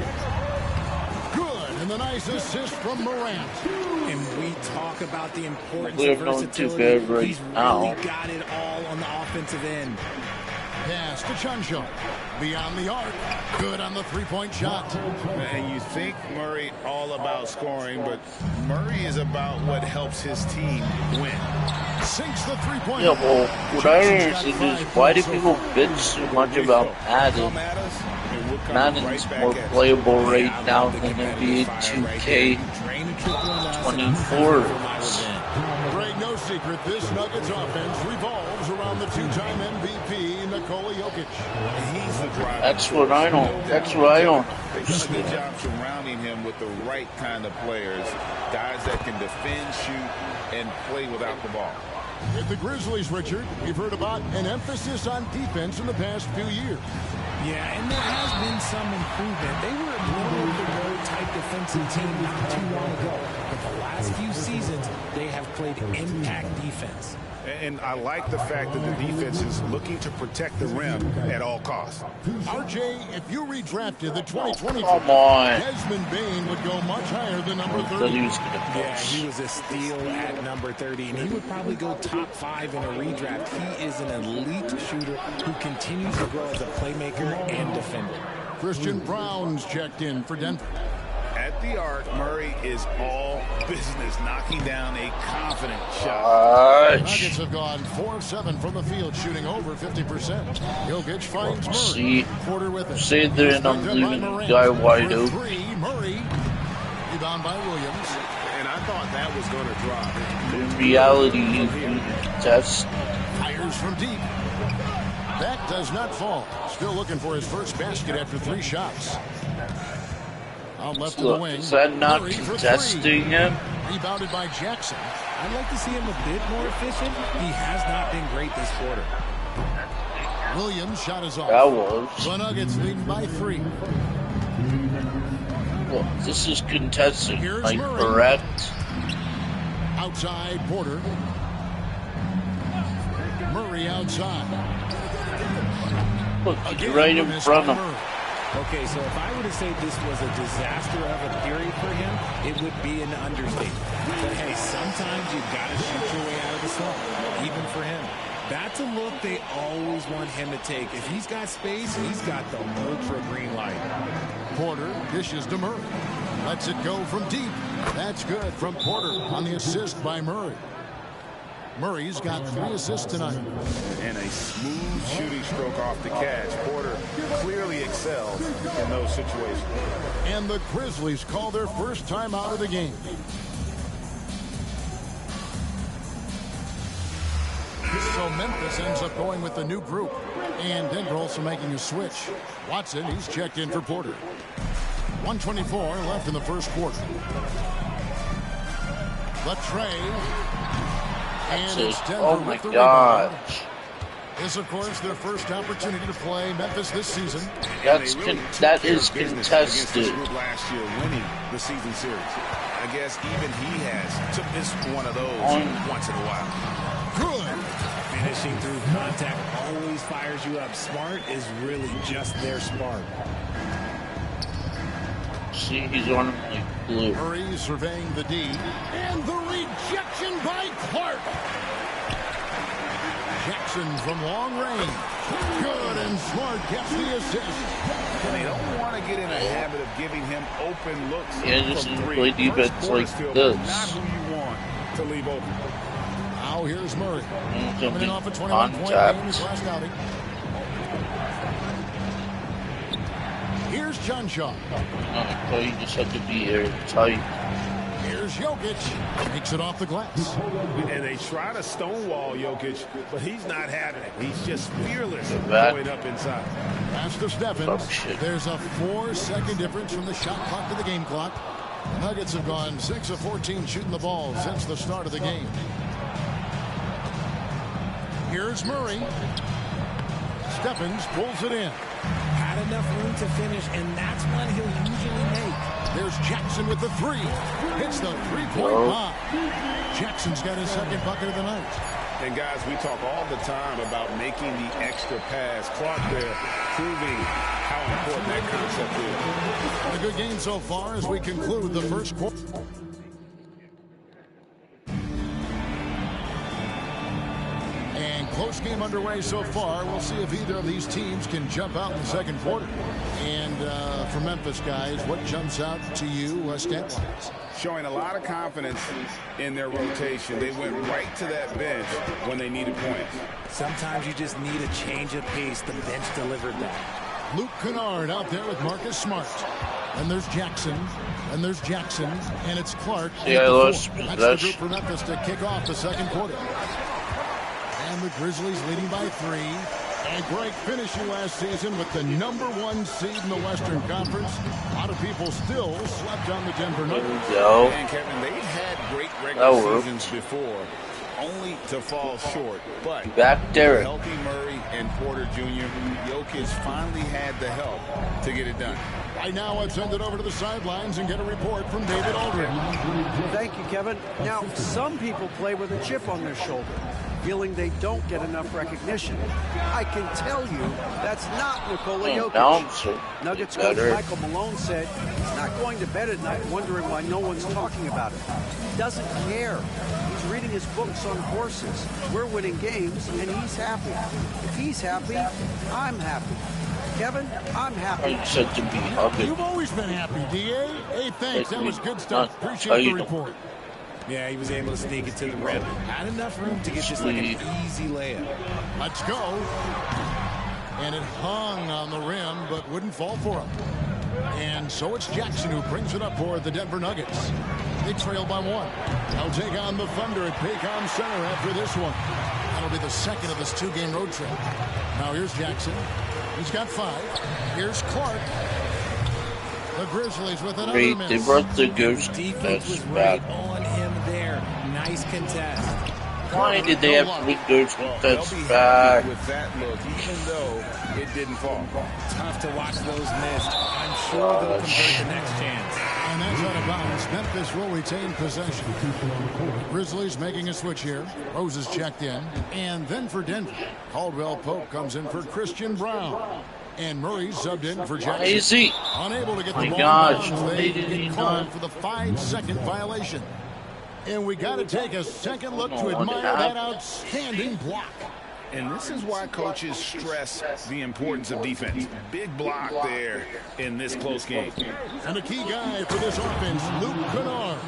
Good, and the nice assist from Morant. And we talk about the importance We're of not too versatility. bad right He's now. really got it all on the offensive end. Pass to Chanchar. Beyond the arc. Good on the three-point shot. And you think Murray all about scoring, but Murray is about what helps his team win. Sinks the three-point. Yeah, well, what I don't understand is why do people bitch so much about Madden? Madden's more playable right now than NBA 2K24 is. Greg, no secret, this Nuggets offense revolves around the two-time MVP, Nikola Jokic. He's the driver. That's what I don't They've done a good understand. job surrounding him with the right kind of players, guys that can defend, shoot, and play without the ball. With the Grizzlies, Richard, we've heard about an emphasis on defense in the past few years. Yeah, and there has been some improvement. They were a middle-of-the-road type defensive team not too long ago. But the last few seasons, they have played impact defense. And I like the fact that the defense is looking to protect the rim at all costs. RJ, if you redrafted the 2020, Come on. Desmond Bane would go much higher than number 30. Yeah, he was a steal at number 30, and he would probably go top 5 in a redraft. He is an elite shooter who continues to grow as a playmaker and defender. Christian Brown's checked in for Denver. At the arc, Murray is all business, knocking down a confident shot. Nuggets have gone 4-7 from the field, shooting over 50%. Jokic finds Murray. See, Porter with it. say there and I'm leaving the guy wide For open. three, Murray. Rebound by Williams. And I thought that was going to drop. In reality, that's Fires from deep. That does not fall. Still looking for his first basket after 3 shots. Out left of the wing. Is that not Murray for contesting 3. him? Rebounded by Jackson. I'd like to see him a bit more efficient. He has not been great this quarter. Williams shot is off. That was. The Nuggets leading by 3. Well, this is contesting, Here's like, Murray. correct? Outside Porter. Murray outside. Look, he's Again, right in missed front by of him. Murray. Okay, so if I were to say this was a disaster of a period for him, it would be an understatement. But hey, sometimes you've got to shoot your way out of the slump, even for him. That's a look they always want him to take. If he's got space, he's got the ultra green light. Porter dishes to Murray. Lets it go from deep. That's good from Porter on the assist by Murray. Murray's got 3 assists tonight. And a smooth shooting stroke off the catch. Porter clearly excels in those situations. And the Grizzlies call their first time out of the game. So Memphis ends up going with the new group. And Denver also making a switch. Watson, he's checked in for Porter. 1:24 left in the first quarter. The tray. And it's Denver Oh my with the God. rebound. This, of course, their first opportunity to play Memphis this season. That is Against this contested. group last year, winning the season series. I guess even he has took this one of those once in a while. Good. Finishing through contact always fires you up. Smart is really just their spark. See, he's on him like blue. Murray surveying the D. And the rejection by Clark. Jackson from long range. Good, and Smart gets the assist. And they don't want to get in a habit of giving him open looks. Yeah, just from play 3. defense First quarter like still this. not who you want to leave open. Now here's Murray. Coming in off a 21-point Contact. game his last outing. Here's John Shaw. Oh, you just have to be airtight. Here's Jokic. Makes it off the glass. And they try to stonewall Jokic, but he's not having it. He's just fearless That- going up inside. Pass to Stephens. Oh, shit. There's a 4-second difference from the shot clock to the game clock. The Nuggets have gone 6 of 14 shooting the ball since the start of the game. Here's Murray. Stephens pulls it in. Had enough room to finish, and that's one he'll usually make. There's Jackson with the 3. Hits the 3-point bomb. Jackson's got his second bucket of the night. And guys, we talk all the time about making the extra pass. Clark there proving how important that concept is. A good game so far as we conclude the first quarter. And close game underway so far. We'll see if either of these teams can jump out in the second quarter. And for Memphis guys, what jumps out to you stat-wise? Showing a lot of confidence in their rotation. They went right to that bench when they needed points. Sometimes you just need a change of pace. The bench delivered that. Luke Kennard out there with Marcus Smart. And there's Jackson. And there's Jackson. And it's Clark. See, I lost That's the group for Memphis to kick off the second quarter. And the Grizzlies leading by 3. And great finishing last season with the #1 seed in the Western Conference. A lot of people still slept on the Denver Nuggets. And Kevin, they've had great regular seasons before. only to fall short. But back Derek. Healthy Murray and Porter Jr., Jokic finally had the help to get it done. Right now, let's send it over to the sidelines and get a report from David Aldridge. Thank you, Kevin. Now, some people play with a chip on their shoulder, feeling they don't get enough recognition. I can tell you that's not Nikola Jokic. Nuggets coach Michael Malone said he's not going to bed at night wondering why no one's talking about it. He doesn't care. He's reading his books on horses. We're winning games, and he's happy. If he's happy, I'm happy. Kevin, I'm happy. You've always been happy, D.A. Hey, thanks. That was good stuff. Appreciate the report. Yeah, he was able to sneak it to the rim. Had enough room to get just like an easy layup. Let's go. And it hung on the rim, but wouldn't fall for him. And so it's Jackson who brings it up for the Denver Nuggets. They trail by 1. They'll take on the Thunder at Paycom Center after this one. That'll be the second of this 2-game road trip. Now here's Jackson. He's got 5. Here's Clark. The Grizzlies with another miss. They brought the ghost. Defense was right on him there. Nice contest. Why did they have to put ghost defense They'll be back? happy with that look, even though it didn't fall. Tough to watch those missed. I'm sure they'll convert the next chance. And that's out of bounds. Memphis will retain possession. Grizzlies making a switch here. Rose is checked in. And then for Denver, Caldwell Pope comes in for Christian Brown. And Murray subbed in for Jackson. Why is he? Unable to get the My ball gosh, in bounds. why They did he get called not? for the 5-second violation. And we got to take a second look to Oh, admire yeah. that outstanding block. And this is why coaches stress the importance of defense. Big block there in this close game. And a key guy for this offense, Luke Kennard.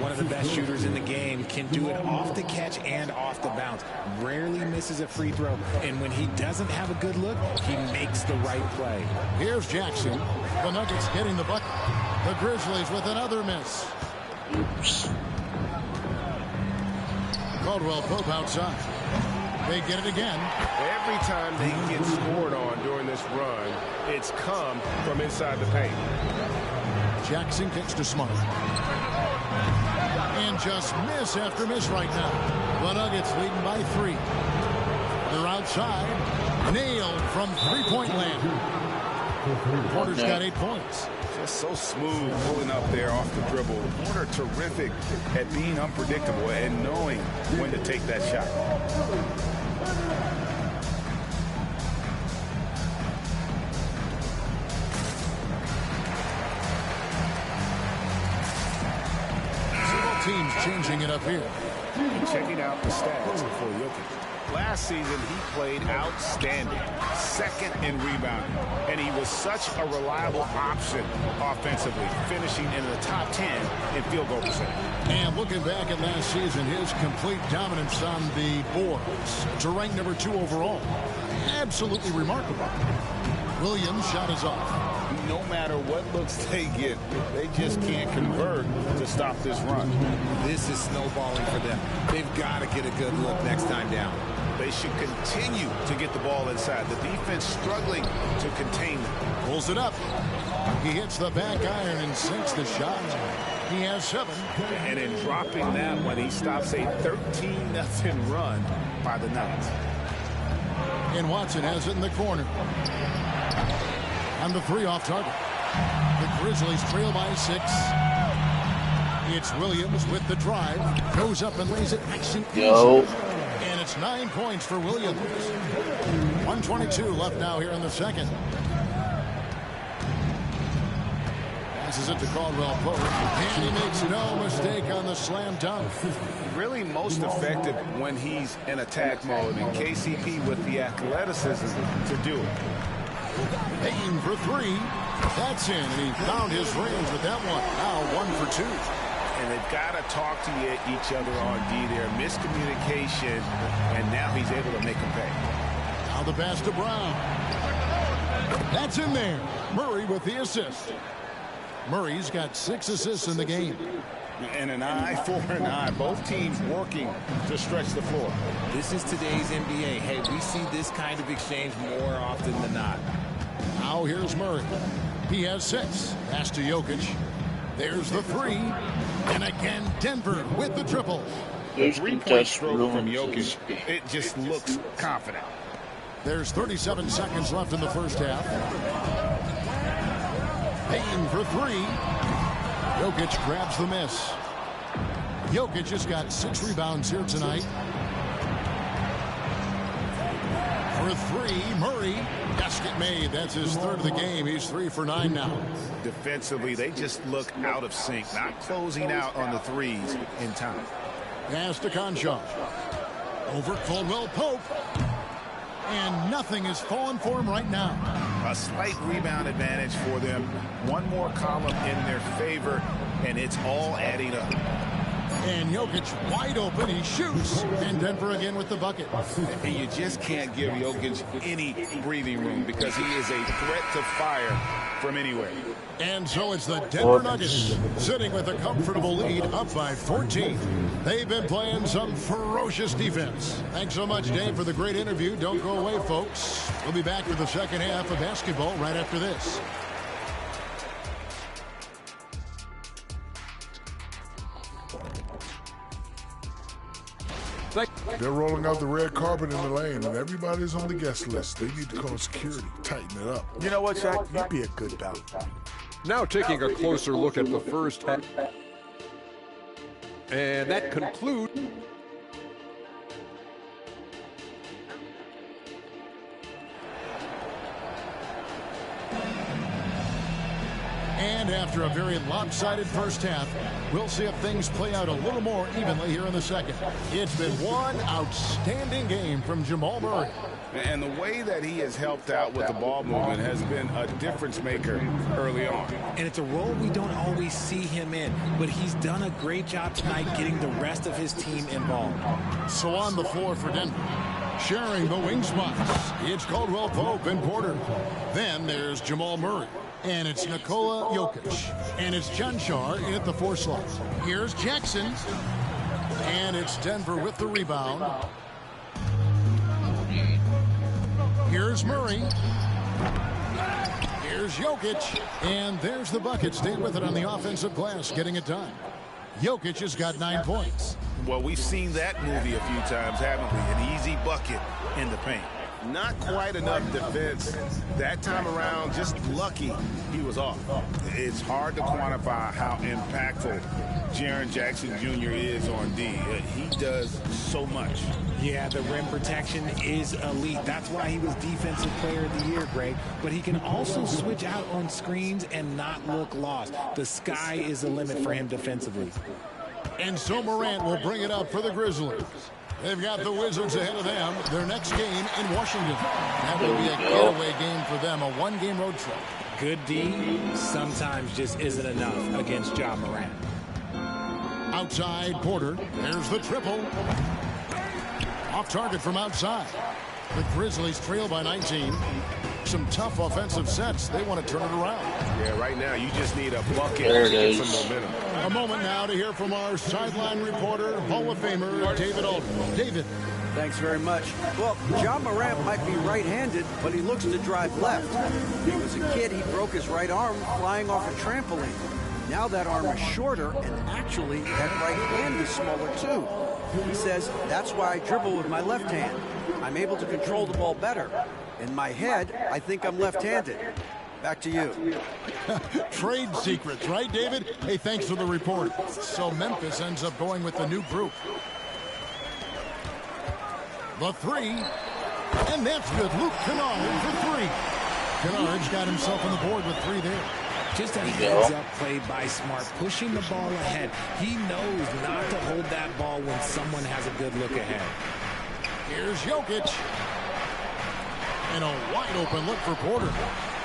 One of the best shooters in the game, can do it off the catch and off the bounce. Rarely misses a free throw. And when he doesn't have a good look, he makes the right play. Here's Jackson. The Nuggets hitting the bucket. The Grizzlies with another miss. Oops. Caldwell Pope outside. They get it again. Every time they get scored on during this run, it's come from inside the paint. Jackson kicks to Smart. And just miss after miss right now. The Nuggets leading by 3. They're outside. Nailed from three-point land. Porter's got 8 points. Just so smooth pulling up there off the dribble. Porter terrific at being unpredictable and knowing when to take that shot. Teams changing it up here. And checking out the stats for Jokic. Last season, he played outstanding. Second in rebounding. And he was such a reliable option offensively, finishing in the top 10 in field goal percentage. And looking back at last season, his complete dominance on the boards to rank number 2 overall. Absolutely remarkable. Williams' shot is off. No matter what looks they get, they just can't convert to stop this run. This is snowballing for them. They've got to get a good look next time down. They should continue to get the ball inside. The defense struggling to contain them. Pulls it up. He hits the back iron and sinks the shot. He has 7. And in dropping that one, he stops a 13-0 run by the Nuggets. And Watson has it in the corner. And the 3 off target. The Grizzlies trail by 6. It's Williams with the drive. Goes up and lays it nice and easy. And it's 9 points for Williams. 1:22 left now here in the second. Passes it to Caldwell Pope. And he makes no mistake on the slam dunk. Really most effective when he's in attack mode. And KCP with the athleticism to do it. Aim for 3. That's in, and he found his range with that one. Now 1 for 2. And they've got to talk to each other on D there. Miscommunication, and now he's able to make them pay. Now the pass to Brown. That's in there. Murray with the assist. Murray's got 6 assists in the game. And an eye for an eye. Both teams working to stretch the floor. This is today's NBA. Hey, we see this kind of exchange more often than not. Now here's Murray. He has 6. Pass to Jokic. There's the 3. And again, Denver with the triple. The three-point stroke from Jokic, it just looks confident. There's 37 seconds left in the first half. Payne for three. Jokic grabs the miss. Jokic has got 6 rebounds here tonight. For three, Murray. Basket made. That's his third of the game. He's 3 for 9 now. Defensively, they just look out of sync, not closing out on the threes in time. Pass to Conchar. Over Caldwell Pope. And nothing is falling for him right now. A slight rebound advantage for them. One more column in their favor, and it's all adding up. And Jokic wide open. He shoots. And Denver again with the bucket. And you just can't give Jokic any breathing room because he is a threat to fire from anywhere. And so it's the Denver Nuggets sitting with a comfortable lead up by 14. They've been playing some ferocious defense. Thanks so much, Dave, for the great interview. Don't go away, folks. We'll be back with the second half of basketball right after this. They're rolling out the red carpet in the lane, and everybody's on the guest list. They need to call security, tighten it up. You know what, Shaq? You'd be a good bout. Now taking a closer look at the first half. And that concludes. And after a very lopsided first half, we'll see if things play out a little more evenly here in the second. It's been one outstanding game from Jamal Murray. And the way that he has helped out with the ball movement has been a difference maker early on. And it's a role we don't always see him in, but he's done a great job tonight getting the rest of his team involved. So on the floor for Denver, sharing the wing spots, it's Caldwell Pope and Porter. Then there's Jamal Murray. And it's Nikola Jokic. And it's Cancar in at the 4 slot. Here's Jackson. And it's Denver with the rebound. Here's Murray. Here's Jokic. And there's the bucket. Stay with it on the offensive glass, getting it done. Jokic has got 9 points. Well, we've seen that movie a few times, haven't we? An easy bucket in the paint. Not quite enough defense that time around. Just lucky he was off. It's hard to quantify how impactful Jaren Jackson Jr. is on D. He does so much. Yeah, the rim protection is elite. That's why he was Defensive Player of the Year, Greg. But he can also switch out on screens and not look lost. The sky is the limit for him defensively. And so Morant will bring it up for the Grizzlies. They've got the Wizards ahead of them. Their next game in Washington. That will be a getaway game for them, a 1-game road trip. Good D sometimes just isn't enough against Ja Morant. Outside, Porter. There's the triple. Off target from outside. The Grizzlies trail by 19. Some tough offensive sets. They want to turn it around. Yeah, right now you just need a bucket to get some momentum. A moment now to hear from our sideline reporter, Hall of Famer David Aldridge. David. Thanks very much. Well, Ja Morant might be right-handed, but he looks to drive left. When he was a kid, he broke his right arm flying off a trampoline. Now that arm is shorter, and actually that right hand is smaller too. He says, that's why I dribble with my left hand. I'm able to control the ball better. In my head, I think I'm left-handed. Back to you. Trade secrets, right, David? Hey, thanks for the report. So Memphis ends up going with the new group. The 3. And that's good. Luke Kennard for 3. Kennard's got himself on the board with 3 there. Just a heads-up play by Smart, pushing the ball ahead. He knows not to hold that ball when someone has a good look ahead. Here's Jokic. And a wide-open look for Porter.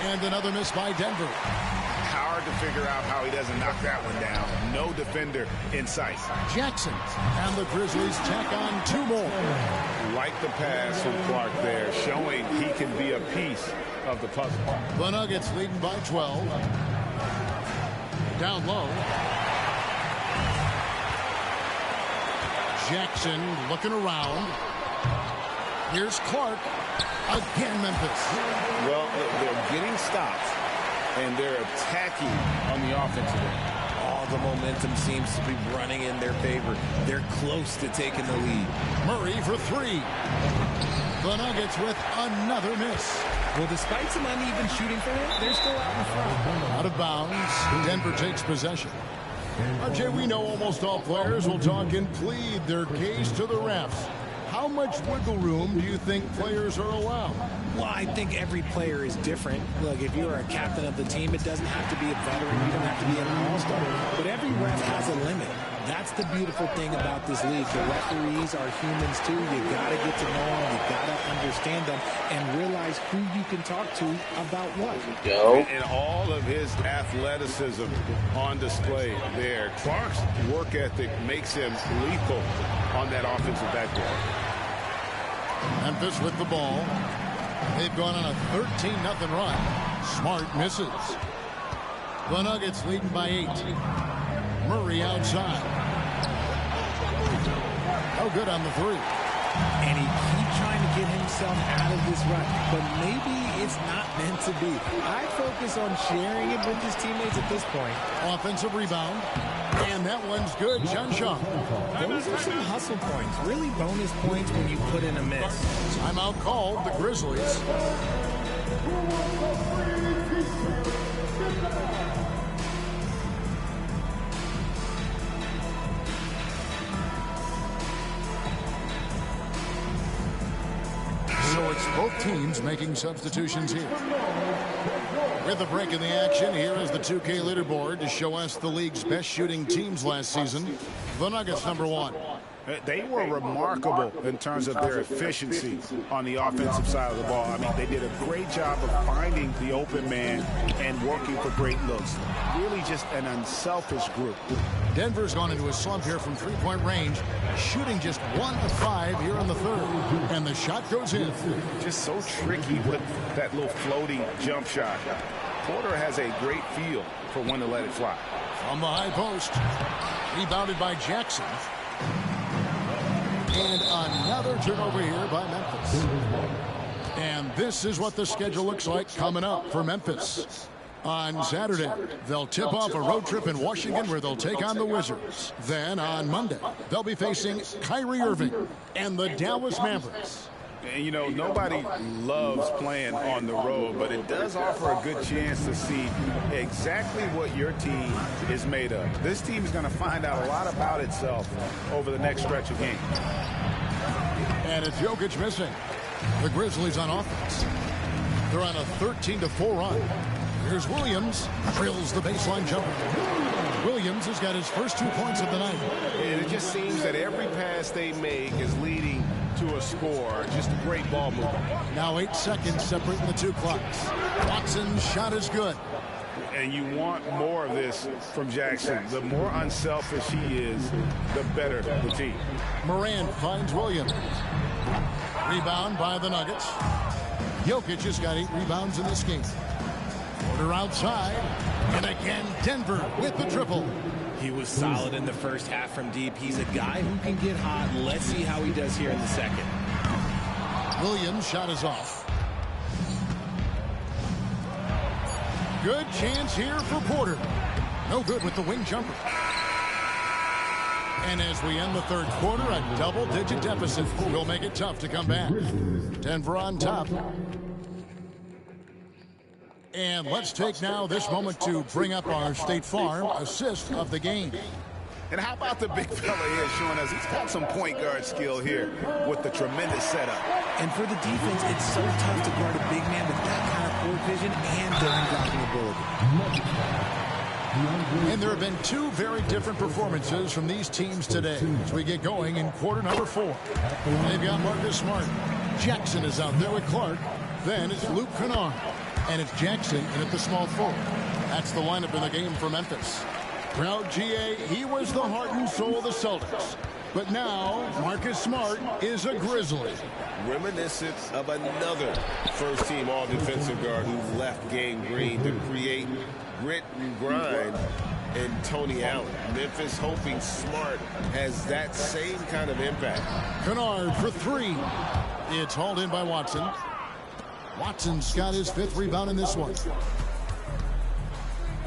And another miss by Denver. Hard to figure out how he doesn't knock that one down. No defender in sight. Jackson. And the Grizzlies tack on 2 more. Like the pass from Clark there, showing he can be a piece of the puzzle. The Nuggets leading by 12. Down low. Jackson looking around. Here's Clark. Again, Memphis. Well, they're getting stops, and they're attacking on the offensive end. Oh, the momentum seems to be running in their favor. They're close to taking the lead. Murray for three. The Nuggets with another miss. Well, despite some uneven shooting for him, they're still out in front. Out of bounds. Denver takes possession. RJ, we know almost all players will talk and plead their case to the refs. How much wiggle room do you think players are allowed? Well, I think every player is different. Look, if you're a captain of the team, it doesn't have to be a veteran. You don't have to be an all-star. But every ref has a limit. That's the beautiful thing about this league. The referees are humans too. You got to get to know them. You got to understand them and realize who you can talk to about what. And all of his athleticism on display there. Clark's work ethic makes him lethal on that offensive backboard. Memphis with the ball. They've gone on a 13-0 run. Smart misses. The Nuggets leading by 8. Murray outside. No good on the three. And he keeps trying to get himself out of this run, but maybe it's not meant to be. I focus on sharing it with his teammates at this point. Offensive rebound. And that one's good. Shanshaw. Those are some hustle points. Really bonus points when you put in a miss. Timeout called. The Grizzlies. So it's both teams making substitutions here. With a break in the action, here is the 2K leaderboard to show us the league's best shooting teams last season. The Nuggets #1. They were remarkable in terms of their efficiency on the offensive side of the ball. I mean, they did a great job of finding the open man and working for great looks. Really just an unselfish group. Denver's gone into a slump here from three-point range, shooting just 1 of 5 here in the third. And the shot goes in. Just so tricky with that little floating jump shot. Porter has a great feel for when to let it fly. From the high post. Rebounded by Jackson. And another turnover here by Memphis. And this is what the schedule looks like coming up for Memphis. On Saturday, they'll tip off a road trip in Washington where they'll take on the Wizards. Then on Monday, they'll be facing Kyrie Irving and the Dallas Mavericks. And, you know, nobody loves playing on the road, but it does offer a good chance to see exactly what your team is made of. This team is going to find out a lot about itself over the next stretch of games. And it's Jokic missing. The Grizzlies on offense. They're on a 13-4 run. Here's Williams. Drills the baseline jumper. Williams has got his first 2 points of the night. And it just seems that every pass they make is leading to a score. Just a great ball movement. Now 8 seconds separating the two clocks. Watson's shot is good. And you want more of this from Jackson. The more unselfish he is, the better the team. Morant finds Williams. Rebound by the Nuggets. Jokic has got 8 rebounds in this game. Porter outside. And again, Denver with the triple. He was solid in the first half from deep. He's a guy who can get hot. Let's see how he does here in the second. Williams' shot is off. Good chance here for Porter. No good with the wing jumper. And as we end the third quarter, a double-digit deficit will make it tough to come back. Denver on top. And let's take now this moment to bring up our State Farm assist of the game. And how about the big fella here showing us he's got some point guard skill here with the tremendous setup. And for the defense, it's so tough to guard a big man with that kind of court vision and dime blocking ability. And there have been 2 very different performances from these teams today as we get going in quarter number 4. They've got Marcus Smart. Jackson is out there with Clark. Then it's Luke Kennard. And it's Jackson in at the small forward. That's the lineup in the game for Memphis. Proud GA, he was the heart and soul of the Celtics. But now, Marcus Smart is a Grizzly. Reminiscent of another first-team all-defensive guard who left Gang Green to create grit and grind in Tony Allen. Memphis hoping Smart has that same kind of impact. Kennard for 3. It's hauled in by Watson. Watson's got his 5th rebound in this one.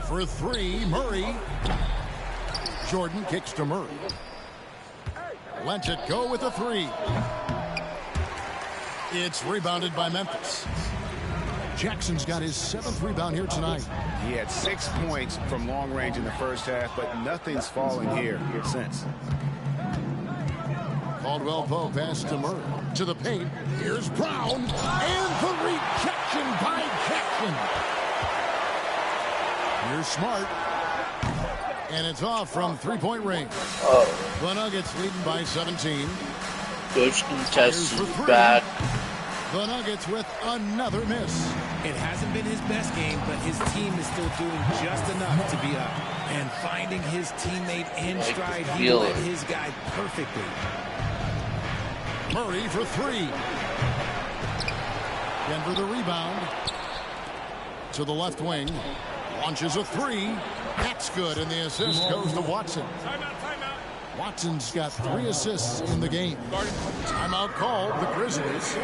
For 3, Murray. Jordan kicks to Murray. Lets it go with a three. It's rebounded by Memphis. Jackson's got his 7th rebound here tonight. He had 6 points from long range in the first half, but nothing's fallen here since. Caldwell Pope pass to Murray. To the paint. Here's Brown. And the rejection by Jackson. Here's Smart. And it's off from three-point range. The Nuggets leading by 17. Coach contest is back. The Nuggets with another miss. It hasn't been his best game, but his team is still doing just enough to be up. And finding his teammate in stride, he led his guy perfectly. Murray for three. Denver the rebound. To the left wing. Launches a three. That's good, and the assist goes to Watson. Watson's got 3 assists in the game. Timeout called, the Grizzlies.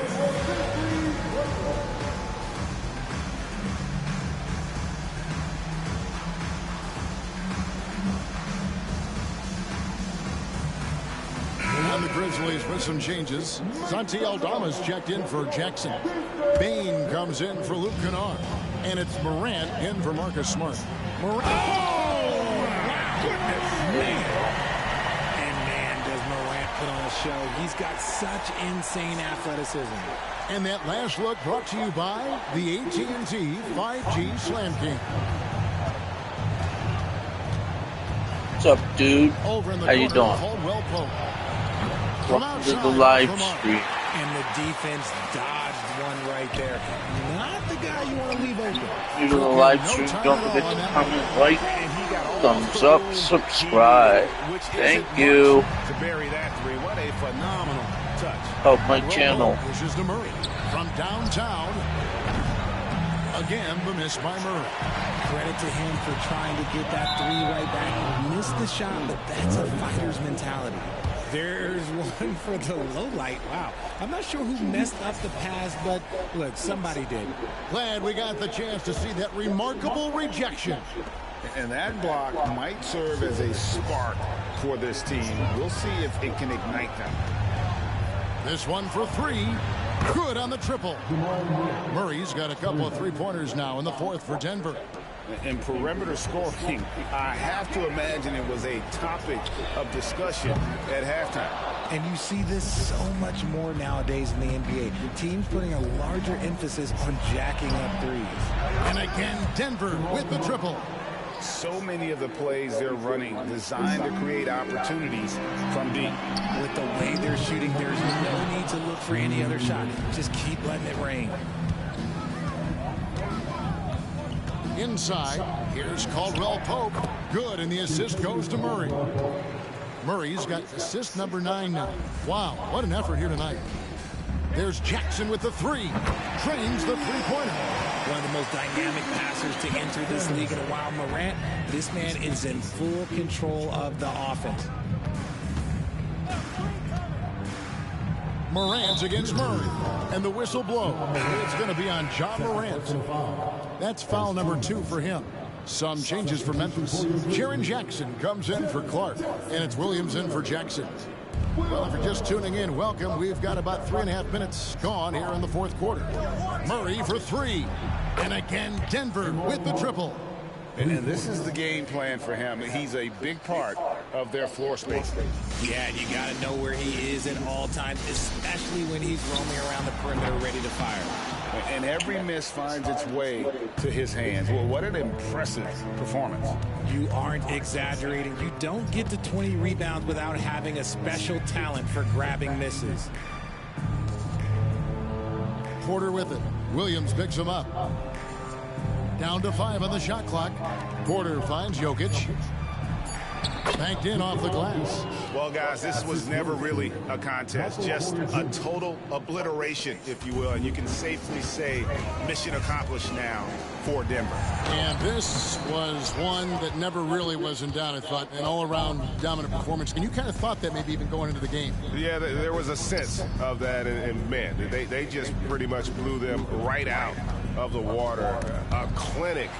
And the Grizzlies with some changes. Santi Aldama's checked in for Jackson. Bain comes in for Luke Kennard. And it's Morant in for Marcus Smart. Morant. Oh, goodness, man. And man, does Morant put on a show. He's got such insane athleticism. And that last look brought to you by the AT&T 5G Slam King. What's up, dude? How you doing? Welcome to the live stream. And the defense dodged one right there. Not the guy you want to leave open. You're to the live stream. Don't forget to comment, like, thumbs up, subscribe. Thank you. To bury that three, what a phenomenal touch. Help my channel. Pushes to Murray from downtown. Again, the miss by Murray. Credit to him for trying to get that three right back. Missed the shot, but that's a fighter's mentality. There's one for the low light. Wow. I'm not sure who messed up the pass, but look, somebody did. Glad we got the chance to see that remarkable rejection. And that block might serve as a spark for this team. We'll see if it can ignite them. This one for three. Good on the triple. Murray's got a couple of three-pointers now in the 4th for Denver. In perimeter scoring, I have to imagine it was a topic of discussion at halftime. And you see this so much more nowadays in the NBA. Teams putting a larger emphasis on jacking up threes. And again, Denver with the triple. So many of the plays they're running designed to create opportunities from deep. With the way they're shooting, there's no need to look for any other shot. Just keep letting it rain. Inside, here's Caldwell Pope. Good, and the assist goes to Murray. Murray's got assist number 9 now. Wow, what an effort here tonight. There's Jackson with the three. Trains the three-pointer. One of the most dynamic passers to enter this league in a while. Morant, this man is in full control of the offense. Morant's against Murray, and the whistle blows. It's going to be on Ja Morant. That's foul number 2 for him. Some changes for Memphis. Jaren Jackson comes in for Clark, and it's Williams in for Jackson. Well, if you're just tuning in, welcome. We've got about 3.5 minutes gone here in the 4th quarter. Murray for three, and again Denver with the triple. And this is the game plan for him. He's a big part of their floor space. Yeah, you got to know where he is at all times, especially when he's roaming around the perimeter ready to fire. And every miss finds its way to his hands. Well, what an impressive performance. You aren't exaggerating. You don't get to 20 rebounds without having a special talent for grabbing misses. Porter with it. Williams picks him up. Down to 5 on the shot clock. Porter finds Jokic. Banked in off the glass. Well, guys, this was never really a contest. Just a total obliteration, if you will. And you can safely say mission accomplished now for Denver. And this was one that never really was in doubt, I thought. An all-around dominant performance. And you kind of thought that maybe even going into the game. Yeah, there was a sense of that. And man, they just pretty much blew them right out of the water. A clinic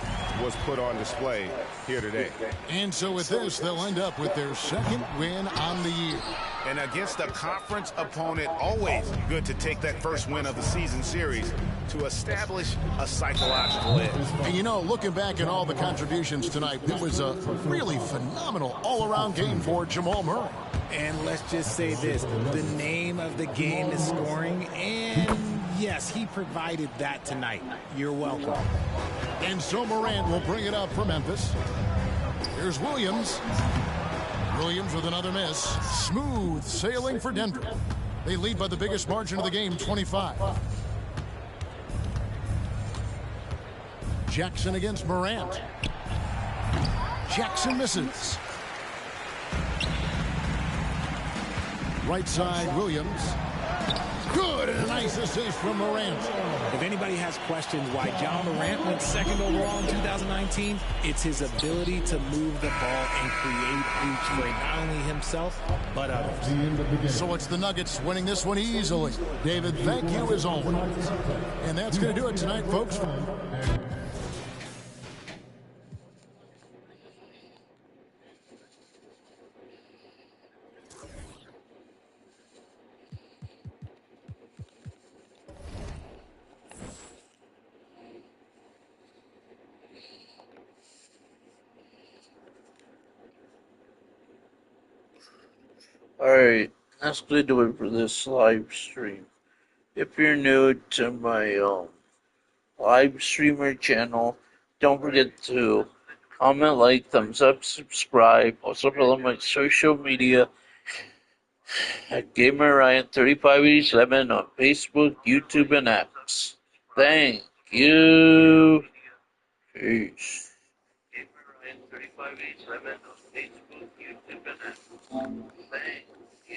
was put on display here today. And so with this, they'll end up with their second win on the year. And against a conference opponent, always good to take that first win of the season series to establish a psychological edge. And you know, looking back at all the contributions tonight, it was a really phenomenal all-around game for Jamal Murray. And let's just say this, the name of the game is scoring, and yes, he provided that tonight. You're welcome. And so Morant will bring it up for Memphis. Here's Williams. Williams with another miss. Smooth sailing for Denver. They lead by the biggest margin of the game, 25. Jackson against Morant. Jackson misses. Right side, Williams. Good, and a nice assist from Morant. If anybody has questions why John Morant went second overall in 2019, it's his ability to move the ball and create hoops for not only himself, but others. So it's the Nuggets winning this one easily. David, thank you as always. And that's going to do it tonight, folks. Alright, that's going to do it for this live stream. If you're new to my live streamer channel, don't forget to comment, like, thumbs up, subscribe. Also follow my social media at GamerRyan3587 on Facebook, YouTube, and X. Thank you. Peace. GamerRyan3587 on Facebook, YouTube, and X. Thank you.